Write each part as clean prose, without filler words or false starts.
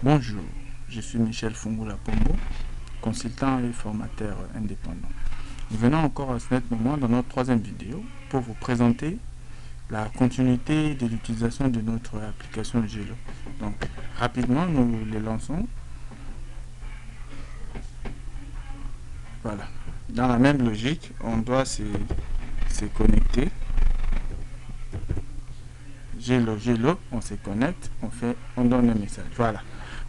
Bonjour, je suis Michel Fungula Pombo, consultant et formateur indépendant. Nous venons encore à ce net moment dans notre troisième vidéo pour vous présenter la continuité de l'utilisation de notre application Gelo. Donc, rapidement, nous les lançons. Voilà. Dans la même logique, on doit se connecter. Gelo, on se connecte, on donne un message. Voilà.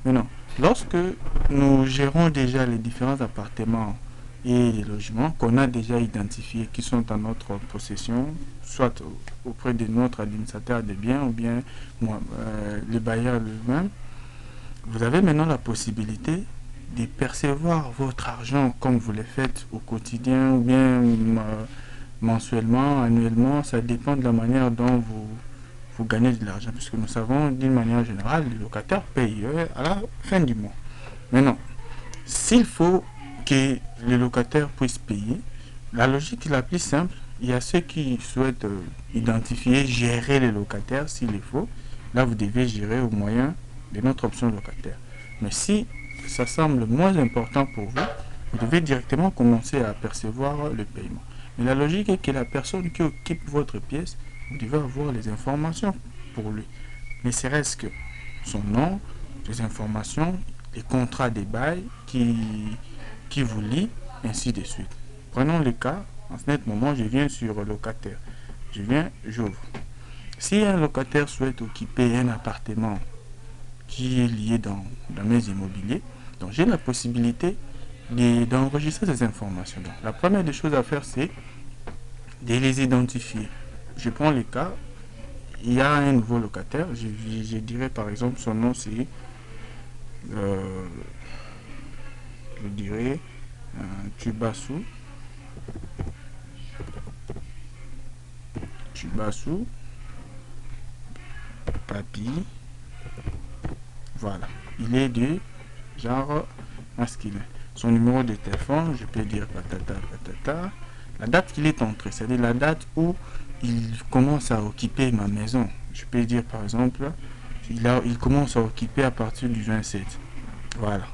Maintenant, lorsque nous gérons déjà les différents appartements et les logements qu'on a déjà identifiés, qui sont en notre possession, soit auprès de notre administrateur de biens ou bien le bailleur lui-même, vous avez maintenant la possibilité de percevoir votre argent comme vous le faites au quotidien ou bien mensuellement, annuellement. Ça dépend de la manière dont vous gagnez de l'argent, puisque nous savons d'une manière générale, les locataires payent à la fin du mois. Maintenant, s'il faut que les locataires puissent payer, la logique est la plus simple. Il y a ceux qui souhaitent identifier, gérer les locataires s'il le faut. Là, vous devez gérer au moyen de notre option locataire. Mais si ça semble moins important pour vous, vous devez directement commencer à percevoir le paiement. Mais la logique est que la personne qui occupe votre pièce, vous devez avoir les informations pour lui. Ne serait-ce que son nom, les informations, les contrats des bails qui vous lient, ainsi de suite. Prenons le cas, en ce net moment, je viens sur locataire. J'ouvre. Si un locataire souhaite occuper un appartement qui est lié dans mes immobiliers, donc j'ai la possibilité d'enregistrer ces informations. Donc, la première des choses à faire, c'est de les identifier. Je prends le cas, il y a un nouveau locataire, je dirais par exemple son nom c'est je dirais Tubasu Papi. Voilà, il est de genre masculin. Son numéro de téléphone, je peux dire patata patata. La date qu'il est entré, c'est-à-dire la date où il commence à occuper ma maison. Je peux dire par exemple, il commence à occuper à partir du 27. Voilà.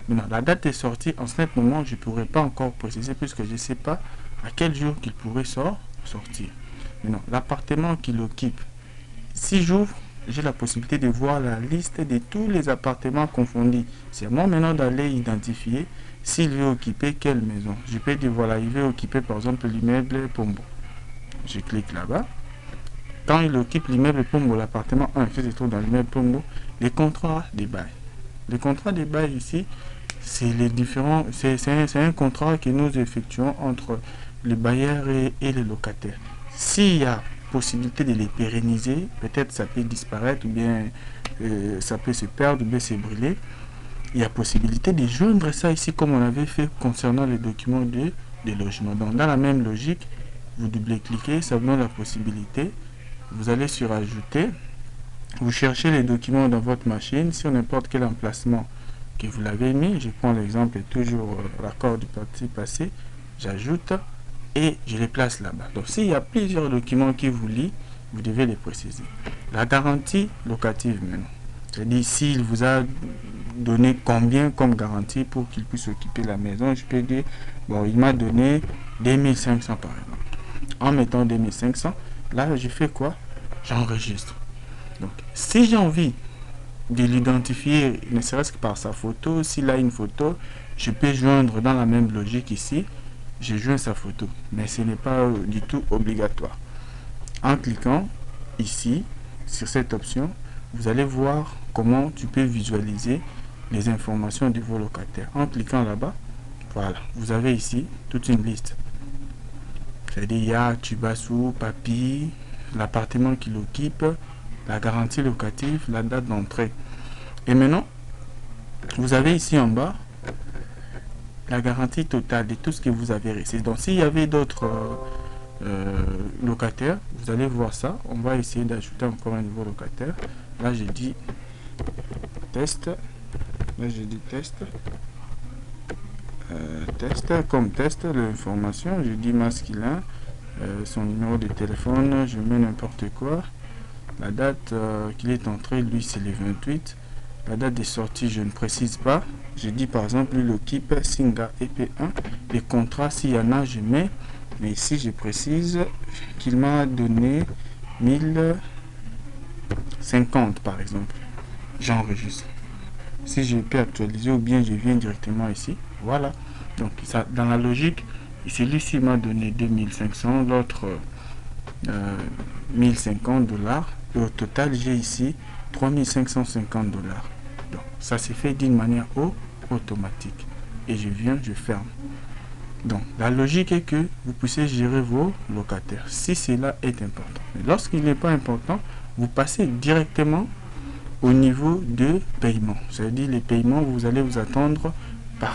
Maintenant, la date est sortie. En ce moment, je ne pourrais pas encore préciser puisque je ne sais pas à quel jour qu'il pourrait sortir. Maintenant, l'appartement qu'il occupe, si j'ouvre, j'ai la possibilité de voir la liste de tous les appartements confondus. C'est à moi maintenant d'aller identifier s'il veut occuper quelle maison. Je peux dire, voilà, il veut occuper par exemple l'immeuble Pombo. Je clique là-bas. Quand il occupe l'immeuble Pombo, l'appartement 1 qui se trouve dans l'immeuble Pombo, les contrats des bails. Les contrats des bails ici, c'est un contrat que nous effectuons entre les bailleurs et les locataires. S'il y a possibilité de les pérenniser, peut-être ça peut disparaître ou bien ça peut se perdre ou bien se brûler. Il y a possibilité de joindre ça ici comme on avait fait concernant les documents de logement. Donc dans la même logique, vous double-cliquez, ça vous donne la possibilité. Vous allez sur ajouter, vous cherchez les documents dans votre machine sur n'importe quel emplacement que vous l'avez mis. Je prends l'exemple toujours l'accord du parti passé, j'ajoute et je les place là-bas. Donc s'il y a plusieurs documents qui vous lient, vous devez les préciser. La garantie locative maintenant, c'est-à-dire s'il vous a donné combien comme garantie pour qu'il puisse occuper la maison, je peux dire, bon, il m'a donné 2500 par exemple. En mettant 2500, là je fais quoi? J'enregistre. Donc si j'ai envie de l'identifier, ne serait-ce que par sa photo, s'il a une photo, je peux joindre dans la même logique ici, je joins sa photo, mais ce n'est pas du tout obligatoire. En cliquant ici sur cette option, vous allez voir comment tu peux visualiser les informations de vos locataires. En cliquant là-bas, voilà, vous avez ici toute une liste. C'est-à-dire il y a Tubasu, Papi, l'appartement qu'il occupe, la garantie locative, la date d'entrée. Et maintenant, vous avez ici en bas la garantie totale de tout ce que vous avez reçu. Donc s'il y avait d'autres locataires, vous allez voir ça. On va essayer d'ajouter encore un nouveau locataire. Là j'ai dit test. Là j'ai dit test. Test comme test l'information. Je dis masculin. Son numéro de téléphone, je mets n'importe quoi. La date qu'il est entré, lui c'est le 28. La date de sortie, je ne précise pas. Je dis par exemple, il occupe Singa EP1. Les contrats, s'il y en a, je mets. Mais ici, je précise qu'il m'a donné 1050 par exemple. J'enregistre. Si je peux actualiser ou bien je viens directement ici. Voilà. Donc, ça, dans la logique, celui-ci m'a donné 2500, l'autre 1050 dollars. Et au total, j'ai ici 3550 dollars. Donc, ça s'est fait d'une manière automatique. Et je viens, je ferme. Donc, la logique est que vous puissiez gérer vos locataires si cela est important. Mais lorsqu'il n'est pas important, vous passez directement au niveau de paiement. C'est-à-dire les paiements, vous allez vous attendre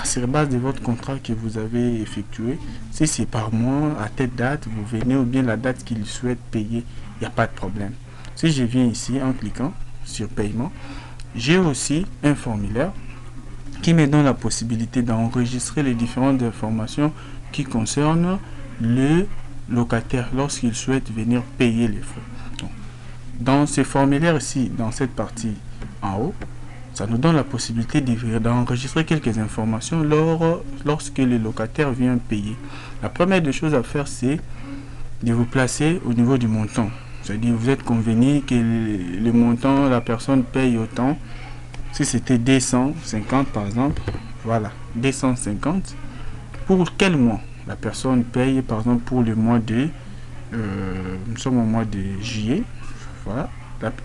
sur base de votre contrat que vous avez effectué. Si c'est par mois, à telle date, vous venez ou bien la date qu'il souhaite payer, il n'y a pas de problème. Si je viens ici en cliquant sur paiement, j'ai aussi un formulaire qui me donne la possibilité d'enregistrer les différentes informations qui concernent le locataire lorsqu'il souhaite venir payer les frais. Donc, dans ce formulaire ici, dans cette partie en haut, ça nous donne la possibilité d'enregistrer quelques informations lorsque le locataire vient payer. La première des choses à faire, c'est de vous placer au niveau du montant. C'est-à-dire vous êtes convenu que le montant, la personne paye autant. Si c'était 250 par exemple, voilà, 250. Pour quel mois la personne paye, par exemple pour le mois de, nous sommes au mois de juillet, voilà,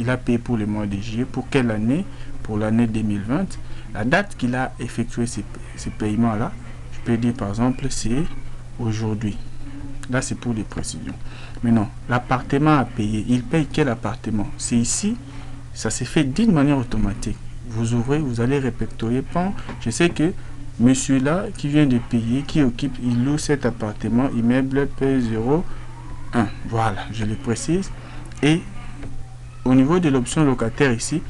il a payé pour le mois de juillet. Pour quelle année? Pour l'année 2020. La date qu'il a effectué ces paiements-là, je peux dire par exemple, c'est aujourd'hui. Là, c'est pour les précisions. Maintenant, l'appartement à payer, il paye quel appartement? C'est ici, ça s'est fait d'une manière automatique. Vous ouvrez, vous allez répertorier. Je sais que monsieur là qui vient de payer, qui occupe, il loue cet appartement, immeuble P01. Voilà, je le précise. Et au niveau de l'option locataire ici,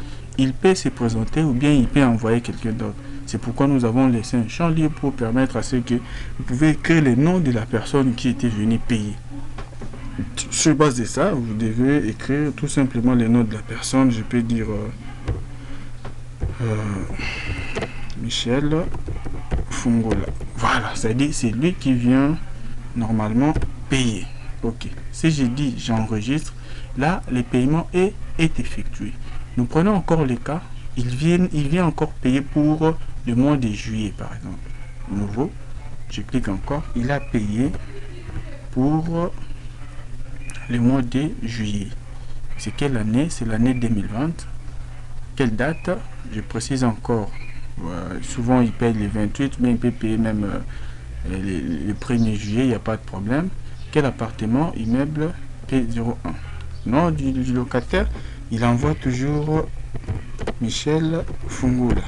il peut se présenter ou bien il peut envoyer quelqu'un d'autre. C'est pourquoi nous avons laissé un champ libre pour permettre à ceux que vous pouvez écrire le nom de la personne qui était venue payer. Sur base de ça, vous devez écrire tout simplement le nom de la personne. Je peux dire Michel Fungola. Voilà, c'est-à-dire c'est lui qui vient normalement payer. Ok. Si je dis j'enregistre, là le paiement est effectué. Nous prenons encore le cas, il vient encore payer pour le mois de juillet par exemple. Nouveau, je clique encore, il a payé pour le mois de juillet. C'est quelle année? C'est l'année 2020. Quelle date? Je précise encore. Souvent il paye les 28, mais il peut payer même le 1er juillet, il n'y a pas de problème. Quel appartement? Immeuble P01. Nom du locataire, il envoie toujours Michel Fungola.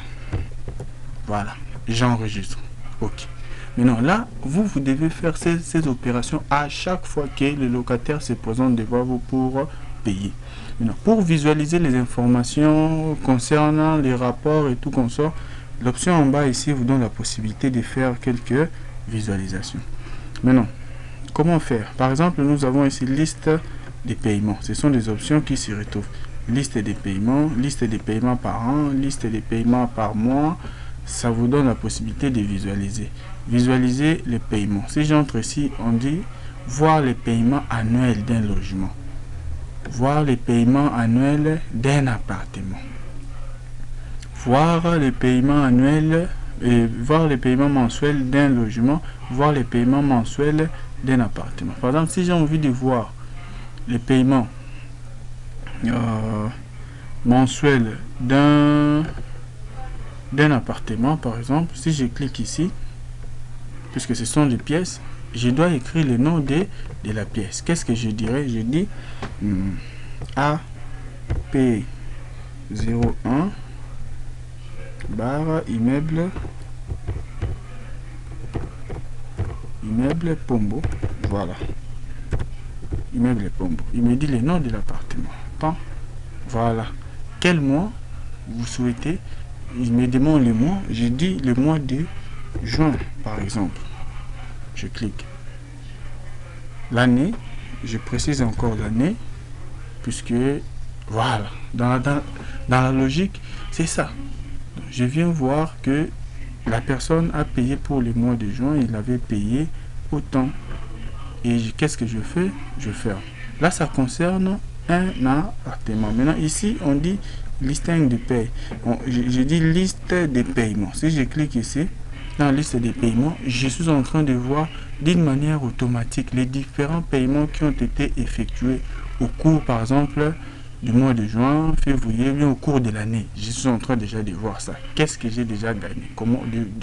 Voilà, j'enregistre. Ok. Maintenant là, vous devez faire ces opérations à chaque fois que le locataire se présente devant vous pour payer. Maintenant, pour visualiser les informations concernant les rapports et tout consort, l'option en bas ici vous donne la possibilité de faire quelques visualisations. Maintenant, comment faire? Par exemple, nous avons ici liste des paiements. Ce sont des options qui se retrouvent. Liste des paiements par an, liste des paiements par mois. Ça vous donne la possibilité de visualiser. Visualiser les paiements. Si j'entre ici, on dit voir les paiements annuels d'un logement. Voir les paiements annuels d'un appartement. Voir les paiements annuels et voir les paiements mensuels d'un logement. Voir les paiements mensuels d'un appartement. Par exemple, si j'ai envie de voir les paiements mensuels d'un appartement, par exemple, si je clique ici, puisque ce sont des pièces, je dois écrire le nom de la pièce. Qu'est-ce que je dirais? Je dis AP01 barre immeuble Pombo. Voilà, immeuble Pombo. Il me dit le nom de l'appartement. Voilà, quel mois vous souhaitez? Il me demande le mois. Je dis le mois de juin par exemple. Je clique. L'année, je précise encore l'année, puisque voilà, dans la logique, c'est ça. Je viens voir que la personne a payé pour le mois de juin, il avait payé autant. Et qu'est-ce que je fais? Je ferme. Là, ça concerne un appartement. Maintenant, ici, on dit listing de paye. Je dis liste des paiements. Si je clique ici, dans la liste des paiements, je suis en train de voir d'une manière automatique les différents paiements qui ont été effectués au cours, par exemple, du mois de juin, février, bien au cours de l'année. Je suis en train déjà de voir ça. Qu'est-ce que j'ai déjà gagné?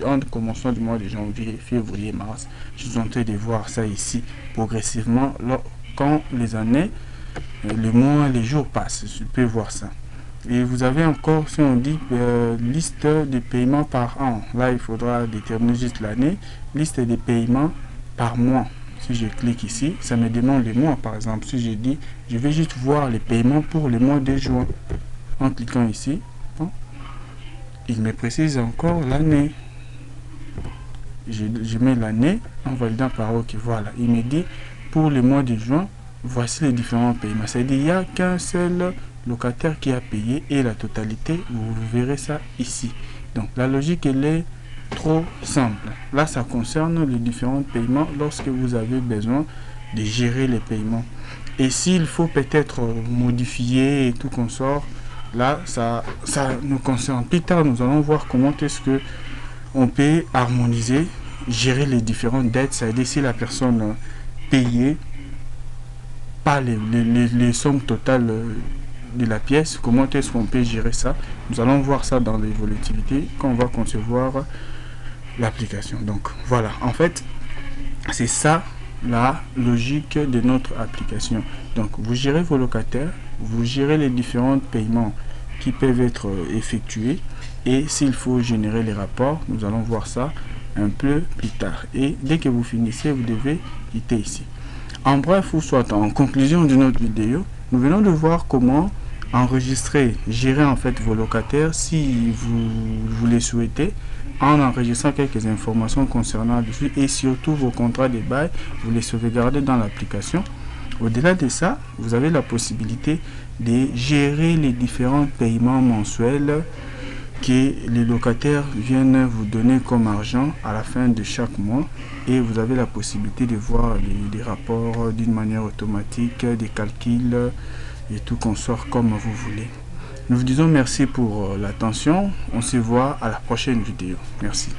Entre commençant du mois de janvier, février, mars, je suis en train de voir ça ici progressivement. Quand les années, les mois, les jours passent, je peux voir ça. Et vous avez encore, si on dit liste de paiements par an, là il faudra déterminer juste l'année, liste de paiements par mois. Si je clique ici, ça me demande les mois. Par exemple, si je dis, je vais juste voir les paiements pour le mois de juin. En cliquant ici, bon, il me précise encore l'année. Je mets l'année en validant par OK. Voilà, il me dit pour le mois de juin, voici les différents paiements. C'est-à-dire qu'il n'y a qu'un seul locataire qui a payé et la totalité, vous verrez ça ici. Donc la logique, elle est trop simple. Là, ça concerne les différents paiements lorsque vous avez besoin de gérer les paiements. Et s'il faut peut-être modifier et tout consort, là, ça nous concerne. Plus tard, nous allons voir comment est-ce que on peut harmoniser, gérer les différentes dettes, c'est-à-dire si la personne payée pas les sommes totales de la pièce, comment est-ce qu'on peut gérer ça. Nous allons voir ça dans les volatilités quand on va concevoir l'application. Donc voilà, en fait, c'est ça la logique de notre application. Donc vous gérez vos locataires, vous gérez les différents paiements qui peuvent être effectués, et s'il faut générer les rapports, nous allons voir ça un peu plus tard. Et dès que vous finissez, vous devez quitter ici. En bref, ou soit en conclusion de notre vidéo, nous venons de voir comment enregistrer, gérer en fait vos locataires si vous les souhaitez, en enregistrant quelques informations concernant dessus, et surtout vos contrats de bail, vous les sauvegardez dans l'application. Au-delà de ça, vous avez la possibilité de gérer les différents paiements mensuels que les locataires viennent vous donner comme argent à la fin de chaque mois, et vous avez la possibilité de voir les rapports d'une manière automatique, des calculs et tout consort comme vous voulez. Nous vous disons merci pour l'attention. On se voit à la prochaine vidéo. Merci.